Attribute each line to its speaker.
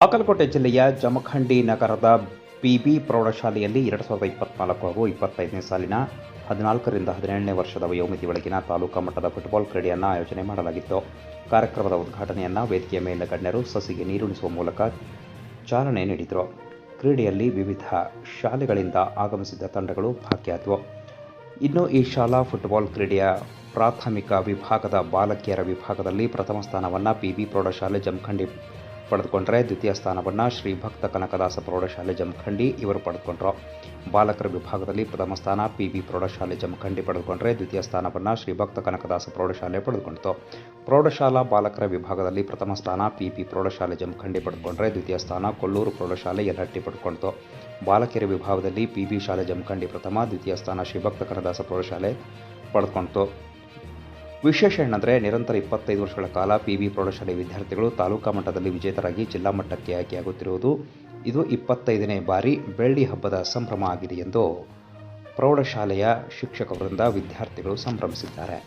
Speaker 1: ಬಾಗಲಕೋಟೆ ಜಿಲ್ಲೆಯ ಜಮಖಂಡಿ ನಗರದ ಪಿಬಿ ಪ್ರೌಢಶಾಲೆಯಲ್ಲಿ 2024 ಹಾಗೂ 25ನೇ ಸಾಲಿನ 14ರಿಂದ 17ನೇ ವರ್ಷದ ವಯೋಮಿತಿ ಒಳಗಿನ ತಾಲೂಕಾ ಮಟ್ಟದ ಫುಟ್ಬಾಲ್ ಕ್ರೀಡೆಯನ್ನು ಆಯೋಜನೆ ಮಾಡಲಾಗಿತ್ತು. ಕಾರ್ಯಕ್ರಮದ ಉದ್ಘಾಟನೆಯನ್ನು ವೇದಿಕೆಯ ಮೇಲಿನ ಗಣ್ಯರು ಸಸಿಗೆ ನೀರುಣಿಸುವ ಮೂಲಕ ಚಾಲನೆ ನೀಡಿದರು. ಕ್ರೀಡೆಯಲ್ಲಿ ವಿವಿಧ ಶಾಲೆಗಳಿಂದ ಆಗಮಿಸಿದ್ದ ತಂಡಗಳು ಭಾಗಿಯಾದವು. ಇನ್ನು ಈ ಶಾಲಾ ಫುಟ್ಬಾಲ್ ಕ್ರೀಡೆಯ ಪ್ರಾಥಮಿಕ ವಿಭಾಗದ ಬಾಲಕಿಯರ ವಿಭಾಗದಲ್ಲಿ ಪ್ರಥಮ ಸ್ಥಾನವನ್ನು ಪಿಬಿ ಪ್ರೌಢಶಾಲೆ ಜಮಖಂಡಿ ಪಡೆದುಕೊಂಡರೆ, ದ್ವಿತೀಯ ಸ್ಥಾನವನ್ನು ಶ್ರೀ ಭಕ್ತ ಕನಕದಾಸ ಪ್ರೌಢಶಾಲೆ ಜಮಖಂಡಿ ಇವರು ಪಡೆದುಕೊಂಡರು. ಬಾಲಕರ ವಿಭಾಗದಲ್ಲಿ ಪ್ರಥಮ ಸ್ಥಾನ ಪಿಬಿ ಪ್ರೌಢಶಾಲೆ ಜಮಖಂಡಿ ಪಡೆದುಕೊಂಡರೆ, ದ್ವಿತೀಯ ಸ್ಥಾನವನ್ನು ಶ್ರೀ ಭಕ್ತ ಕನಕದಾಸ ಪ್ರೌಢಶಾಲೆ ಪಡೆದುಕೊಂಡಿತು. ಪ್ರೌಢಶಾಲಾ ಬಾಲಕರ ವಿಭಾಗದಲ್ಲಿ ಪ್ರಥಮ ಸ್ಥಾನ ಪಿಬಿ ಪ್ರೌಢಶಾಲೆ ಜಮಖಂಡಿ ಪಡೆದುಕೊಂಡರೆ, ದ್ವಿತೀಯ ಸ್ಥಾನ ಕೊಲ್ಲೂರು ಪ್ರೌಢಶಾಲೆ ಯಲಹಟ್ಟಿ ಪಡೆದುಕೊಂಡಿತು. ಬಾಲಕಿಯರ ವಿಭಾಗದಲ್ಲಿ ಪಿಬಿ ಶಾಲೆ ಜಮಖಂಡಿ ಪ್ರಥಮ, ದ್ವಿತೀಯ ಸ್ಥಾನ ಶ್ರೀ ಭಕ್ತ ಕನಕದಾಸ ಪ್ರೌಢಶಾಲೆ ಪಡೆದುಕೊಂಡಿತು. ವಿಶೇಷ ಏನಂದರೆ, ನಿರಂತರ 25 ವರ್ಷಗಳ ಕಾಲ ಪಿಬಿ ಪ್ರೌಢಶಾಲೆ ವಿದ್ಯಾರ್ಥಿಗಳು ತಾಲೂಕಾ ಮಟ್ಟದಲ್ಲಿ ವಿಜೇತರಾಗಿ ಜಿಲ್ಲಾ ಮಟ್ಟಕ್ಕೆ ಆಯ್ಕೆಯಾಗುತ್ತಿರುವುದು. ಇದು 25ನೇ ಬಾರಿ ಬೆಳ್ಳಿ ಹಬ್ಬದ ಸಂಭ್ರಮ ಆಗಿದೆ ಎಂದು ಪ್ರೌಢಶಾಲೆಯ ಶಿಕ್ಷಕ ವೃಂದ, ವಿದ್ಯಾರ್ಥಿಗಳು ಸಂಭ್ರಮಿಸಿದ್ದಾರೆ.